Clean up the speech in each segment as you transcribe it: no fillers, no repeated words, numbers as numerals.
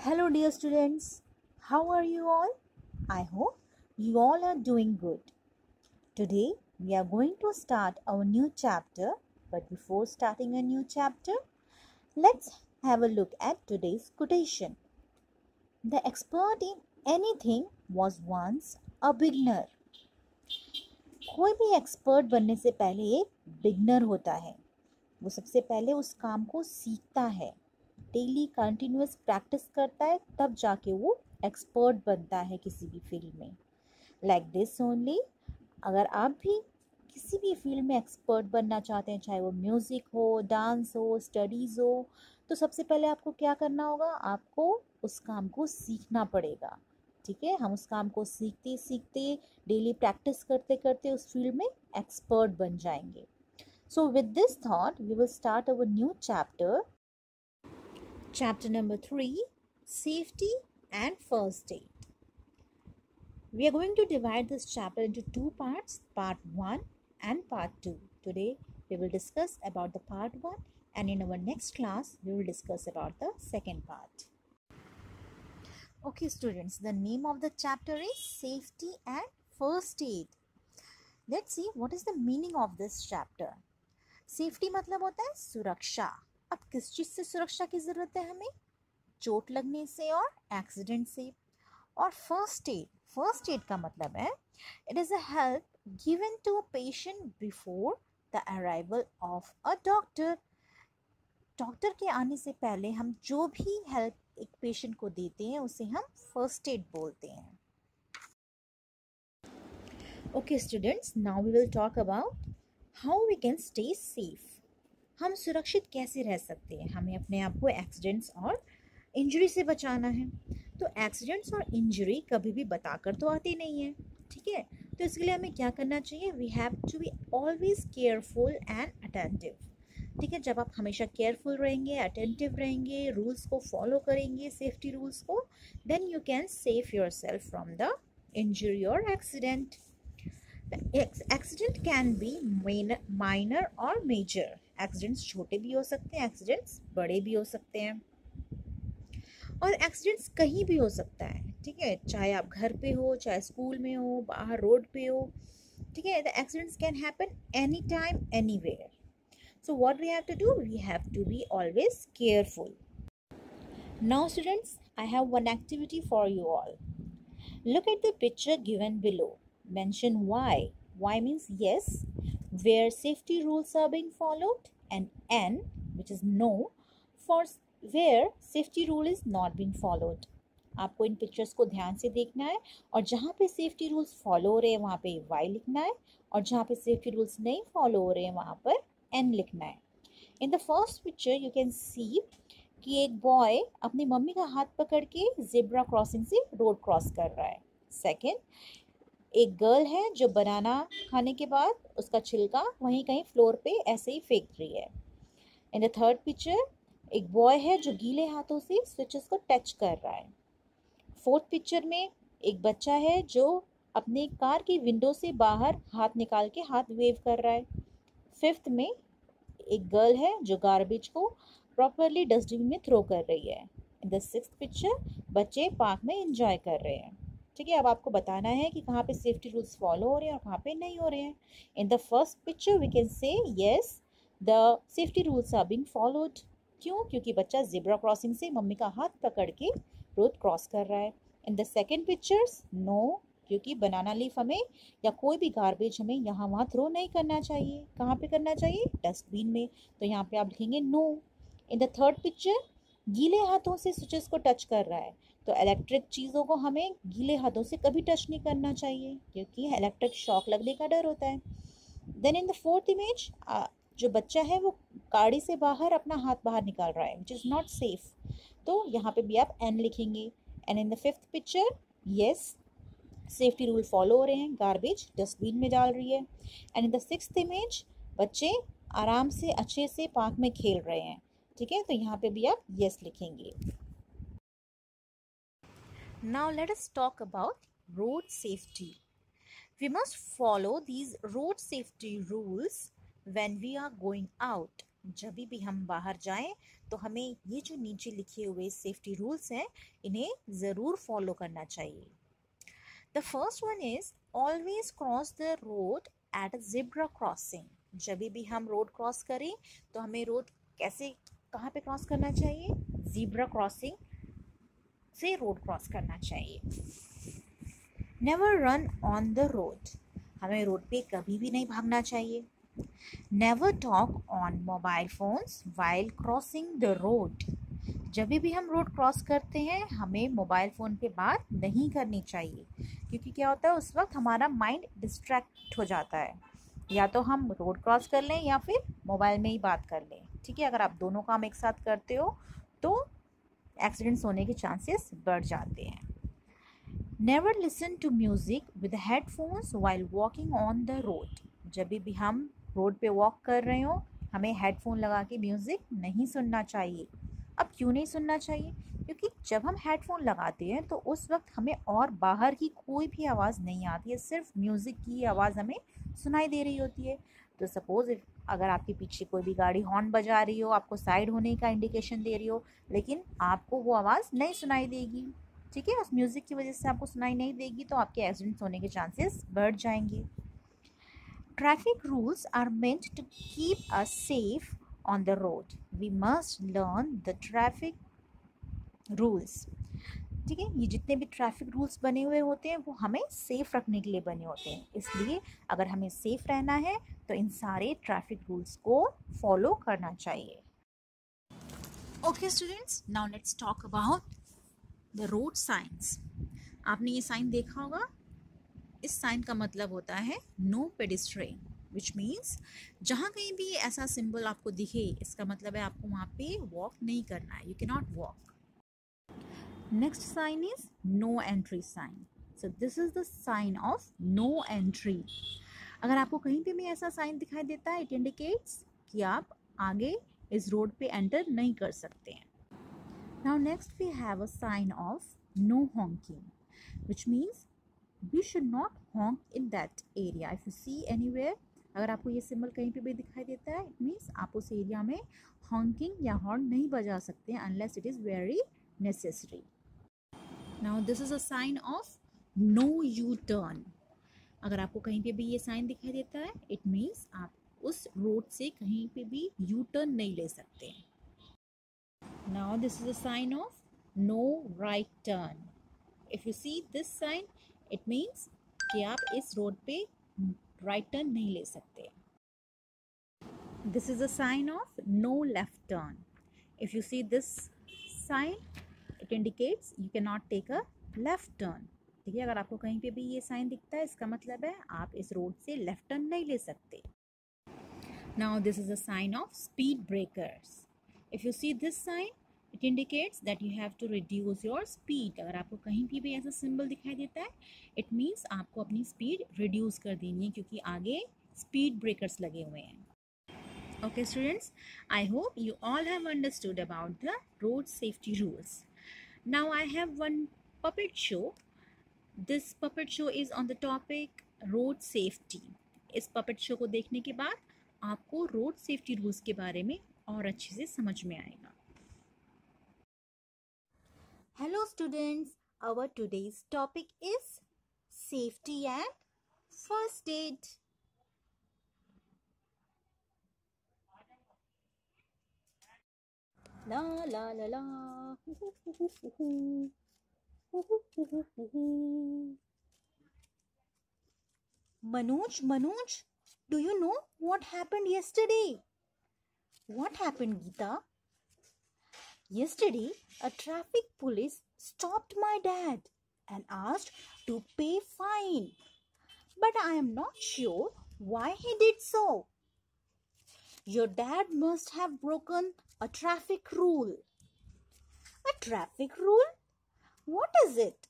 Hello, dear students. How are you all? I hope you all are doing good. Today, we are going to start our new chapter. But before starting a new chapter, let's have a look at today's quotation. The expert in anything was once a beginner. कोई भी expert बनने से पहले एक beginner होता है. वो सबसे पहले उस काम को सीखता है, डेली कंटिन्यूअस प्रैक्टिस करता है, तब जाके वो एक्सपर्ट बनता है किसी भी फील्ड में. लाइक दिस ओनली, अगर आप भी किसी भी फील्ड में एक्सपर्ट बनना चाहते हैं, चाहे वो म्यूज़िक हो, डांस हो, स्टडीज़ हो, तो सबसे पहले आपको क्या करना होगा? आपको उस काम को सीखना पड़ेगा. ठीक है, हम उस काम को सीखते सीखते, डेली प्रैक्टिस करते करते उस फील्ड में एक्सपर्ट बन जाएंगे. So with this thought, we will start our new chapter. Chapter number 3, Safety and First Aid. We are going to divide this chapter into two parts, part 1 and part 2. Today, we will discuss about the part 1, and in our next class, we will discuss about the second part. Okay, students, the name of the chapter is Safety and First Aid. Let's see what is the meaning of this chapter. Safety मतलब होता है सुरक्षा. अब किस चीज़ से सुरक्षा की ज़रूरत है हमें? चोट लगने से और एक्सीडेंट से. और फर्स्ट एड का मतलब है it is a help given to a patient before the arrival of a doctor. Doctor के आने से पहले हम जो भी हेल्प एक पेशेंट को देते हैं उसे हम फर्स्ट एड बोलते हैं. Okay students, now we will talk about how we can stay safe. हम सुरक्षित कैसे रह सकते हैं? हमें अपने आप को एक्सीडेंट्स और इंजरी से बचाना है. तो एक्सीडेंट्स और इंजरी कभी भी बताकर तो आते नहीं हैं. ठीक है, तो इसके लिए हमें क्या करना चाहिए? We have to be always careful and attentive. ठीक है, जब आप हमेशा केयरफुल रहेंगे, अटेंटिव रहेंगे, रूल्स को फॉलो करेंगे, सेफ्टी रूल्स को, then you can save yourself from the injury और accident. Accident can be minor और मेजर. एक्सीडेंट्स छोटे भी हो सकते हैं, एक्सीडेंट्स बड़े भी हो सकते हैं, और एक्सीडेंट्स कहीं भी हो सकता है. ठीक है, चाहे आप घर पे हो, चाहे स्कूल में हो, बाहर रोड पे हो. ठीक है, the accidents can happen any time anywhere. So what we have to do? We have to be always careful. Now students, I have one activity for you all. Look at the picture given below. Mention why. Why means yes, where safety rules are being followed, and N, which is no, for where safety rule is not being followed. आपको इन pictures को ध्यान से देखना है, और जहाँ पे safety rules follow हो रहे हैं वहाँ पे Y लिखना है, और जहाँ पे सेफ्टी रूल्स नहीं फॉलो हो रहे हैं वहाँ पर N लिखना है. In the first picture you can see कि एक बॉय अपनी मम्मी का हाथ पकड़ के जेब्रा क्रॉसिंग से रोड क्रॉस कर रहा है. सेकेंड, एक गर्ल है जो बनाना खाने के बाद उसका छिलका वहीं कहीं फ्लोर पे ऐसे ही फेंक रही है. इन द थर्ड पिक्चर, एक बॉय है जो गीले हाथों से स्विचेस को टच कर रहा है. फोर्थ पिक्चर में एक बच्चा है जो अपने कार की विंडो से बाहर हाथ निकाल के हाथ वेव कर रहा है. फिफ्थ में एक गर्ल है जो गार्बेज को प्रॉपरली डस्टबिन में थ्रो कर रही है. इन द सिक्स्थ पिक्चर, बच्चे पार्क में एंजॉय कर रहे हैं. ठीक है, अब आपको बताना है कि कहाँ पे सेफ्टी रूल्स फॉलो हो रहे हैं और कहाँ पे नहीं हो रहे हैं. In the first picture we can say yes, the safety rules are being followed. क्यों? क्योंकि बच्चा जेब्रा क्रॉसिंग से मम्मी का हाथ पकड़ के रोड क्रॉस कर रहा है. In the second pictures, no, क्योंकि बनाना लीफ हमें या कोई भी गार्बेज हमें यहाँ वहाँ थ्रो नहीं करना चाहिए. कहाँ पे करना चाहिए? डस्टबिन में. तो यहाँ पे आप लिखेंगे no. In the third picture, गीले हाथों से स्विचेस को टच कर रहा है, तो इलेक्ट्रिक चीज़ों को हमें गीले हाथों से कभी टच नहीं करना चाहिए क्योंकि इलेक्ट्रिक शॉक लगने का डर होता है. Then in the fourth image, जो बच्चा है वो गाड़ी से बाहर अपना हाथ बाहर निकाल रहा है, विच इज़ नॉट सेफ. तो यहाँ पे भी आप एन लिखेंगे. And in the fifth picture, yes, safety rule follow हो रहे हैं, गार्बेज डस्टबिन में डाल रही है. And in the sixth image, बच्चे आराम से अच्छे से पार्क में खेल रहे हैं. ठीक है, तो यहाँ पे भी आप यस लिखेंगे. Now let us talk about road safety. We must follow these road safety rules when we are going out. जब भी हम बाहर जाएं तो हमें ये जो नीचे लिखे हुए सेफ्टी रूल्स हैं इन्हें ज़रूर फॉलो करना चाहिए। The first one is always cross the road at a zebra crossing. जब भी हम रोड क्रॉस करें तो हमें रोड कैसे कहाँ पे क्रॉस करना चाहिए? ज़ेब्रा क्रॉसिंग से रोड क्रॉस करना चाहिए। Never run on the road. हमें रोड पे कभी भी नहीं भागना चाहिए। Never talk on mobile phones while crossing the road. जब भी हम रोड क्रॉस करते हैं हमें मोबाइल फ़ोन पे बात नहीं करनी चाहिए, क्योंकि क्या होता है उस वक्त हमारा माइंड डिस्ट्रैक्ट हो जाता है। या तो हम रोड क्रॉस कर लें या फिर मोबाइल में ही बात कर लें। ठीक है, अगर आप दोनों काम एक साथ करते हो तो एक्सीडेंट्स होने के चांसेस बढ़ जाते हैं। Never listen to music with headphones while walking on the road. जब भी हम रोड पे वॉक कर रहे हो हमें हेडफोन लगा के म्यूज़िक नहीं सुनना चाहिए। अब क्यों नहीं सुनना चाहिए? क्योंकि जब हम हेडफोन लगाते हैं तो उस वक्त हमें और बाहर की कोई भी आवाज़ नहीं आती है, सिर्फ म्यूज़िक की आवाज़ हमें सुनाई दे रही होती है। तो सपोज़ अगर आपके पीछे कोई भी गाड़ी हॉर्न बजा रही हो, आपको साइड होने का इंडिकेशन दे रही हो, लेकिन आपको वो आवाज़ नहीं सुनाई देगी। ठीक है, उस म्यूज़िक की वजह से आपको सुनाई नहीं देगी तो आपके एक्सीडेंट्स होने के चांसेस बढ़ जाएंगे। Traffic rules are meant to keep us safe on the road. We must learn the traffic rules. ठीक है, ये जितने भी ट्रैफिक रूल्स बने हुए होते हैं वो हमें सेफ रखने के लिए बने होते हैं। इसलिए अगर हमें सेफ रहना है तो इन सारे ट्रैफिक रूल्स को फॉलो करना चाहिए। Okay students, now let's talk about the road science. आपने ये साइन देखा होगा। इस साइन का मतलब होता है नो पेडिस्ट्रियन, विच मीन्स जहाँ कहीं भी ऐसा सिंबल आपको दिखे इसका मतलब है आपको वहाँ पे वॉक नहीं करना है, you can not walk. Next sign is no entry sign. So this is the sign of no entry. अगर आपको कहीं पे भी ऐसा साइन दिखाई देता है इट इंडिकेट्स कि आप आगे इस रोड पे एंटर नहीं कर सकते हैं। Now next we have a sign of no honking, which means we should not honk in that area. If you see anywhere, अगर आपको ये सिंबल कहीं पे भी दिखाई देता है इट मीन्स आप उस एरिया में हॉन्किंग या हॉर्न नहीं बजा सकते हैं unless it is very necessary. Now this is a sign of no U turn. अगर आपको कहीं पे भी ये साइन दिखाई देता है इट मीन्स आप उस रोड से कहीं पे भी यू टर्न नहीं ले सकते हैं। Now this is a sign of no right turn. If you see this sign it means कि आप इस रोड पे राइट टर्न नहीं ले सकते। This is a sign of no left turn. If you see this sign it indicates you can not take a left turn. ठीक है, अगर आपको कहीं पे भी ये साइन दिखता है इसका मतलब है आप इस रोड से लेफ्ट टर्न नहीं ले सकते। Now this is a sign of speed breakers. If you see this sign it indicates that you have to reduce your speed. अगर आपको कहीं भी ऐसा सिंबल दिखाई देता है इट मीन्स आपको अपनी स्पीड रिड्यूस कर देनी है क्योंकि आगे स्पीड ब्रेकर्स लगे हुए हैं। Okay students, I hope you all have understood about the road safety rules. Now I have one puppet show. This puppet show is on the topic road safety. इस puppet show को देखने के बाद आपको road safety rules के बारे में और अच्छे से समझ में आएगा। Hello students, our today's topic is safety and first aid. La la la la. Manoj, do you know what happened yesterday? What happened, Geeta? Yesterday, a traffic police stopped my dad and asked to pay fine. But I am not sure why he did so. Your dad must have broken a traffic rule. A traffic rule? What is it?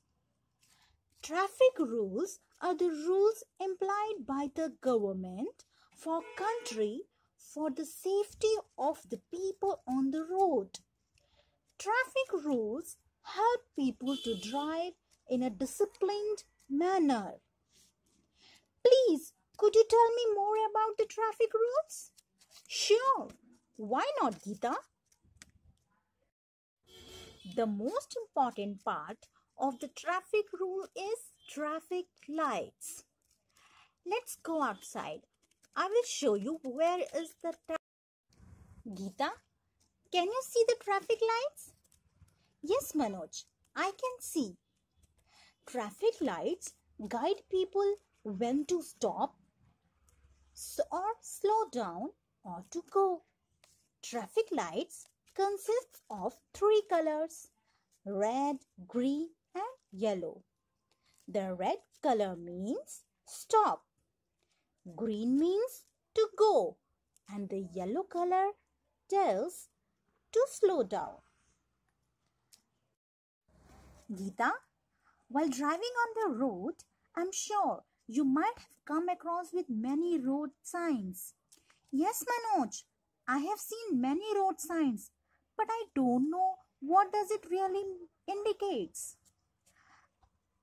Traffic rules are the rules implied by the government for country for the safety of the people on the road. Traffic rules help people to drive in a disciplined manner. Please, could you tell me more about the traffic rules? Sure. Why not, Geeta? The most important part of the traffic rule is traffic lights. Let's go outside. I will show you where is the Geeta, can you see the traffic lights? Yes, Manoj, I can see. Traffic lights guide people when to stop or slow down or to go. Traffic lights consist of three colors: red, green and yellow. The red color means stop, green means to go, and the yellow color tells to slow down. Geeta, while driving on the road, I'm sure you might have come across with many road signs. Yes, Manoj, I have seen many road signs, but I don't know what does it really indicates.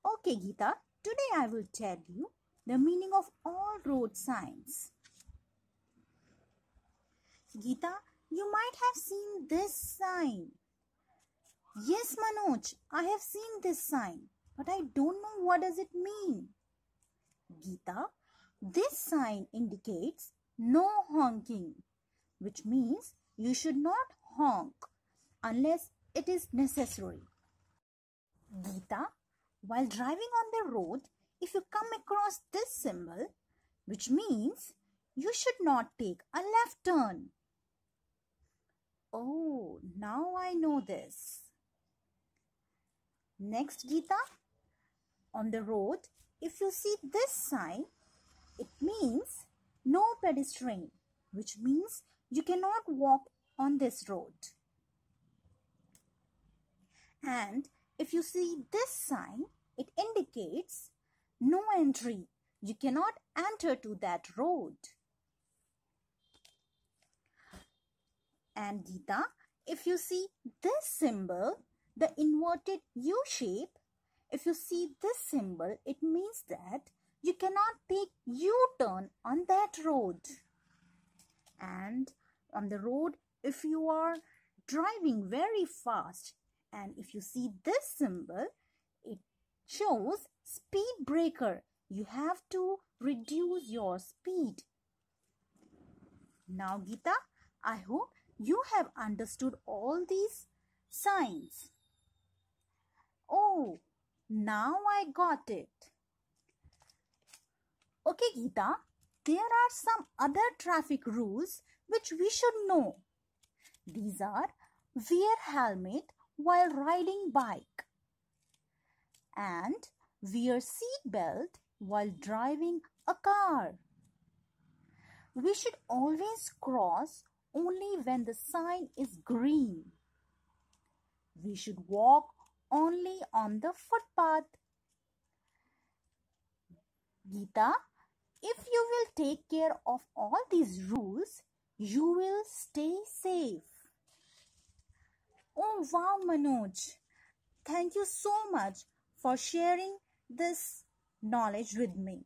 Okay, Geeta, today I will tell you the meaning of all road signs. Geeta, you might have seen this sign. Yes, Manoj, I have seen this sign, but I don't know what does it mean. Geeta, this sign indicates no honking, which means you should not honk unless it is necessary. Geeta, while driving on the road, if you come across this symbol, which means you should not take a left turn. Oh, now I know this. Next, Geeta, on the road, if you see this sign, it means no pedestrian, which means you cannot walk on this road. And if you see this sign, it indicates no entry. You cannot enter to that road. And Geeta, if you see this symbol, the inverted U shape, if you see this symbol, it means that you cannot take U-turn on that road. And on the road, if you are driving very fast and if you see this symbol, it shows speed breaker. You have to reduce your speed. Now, Geeta, I hope you have understood all these signs. Oh, now I got it. Okay, Geeta, there are some other traffic rules which we should know. These are: wear helmet while riding bike and wear seat belt while driving a car. We should always cross only when the sign is green. We should walk only on the footpath. Geeta, if you will take care of all these rules, you will stay safe. Oh wow, Manoj. Thank you so much for sharing this knowledge with me.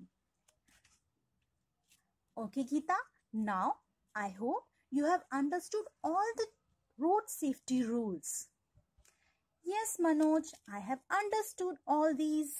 Okay, Geeta, now I hope you have understood all the road safety rules. Yes, Manoj, I have understood all these.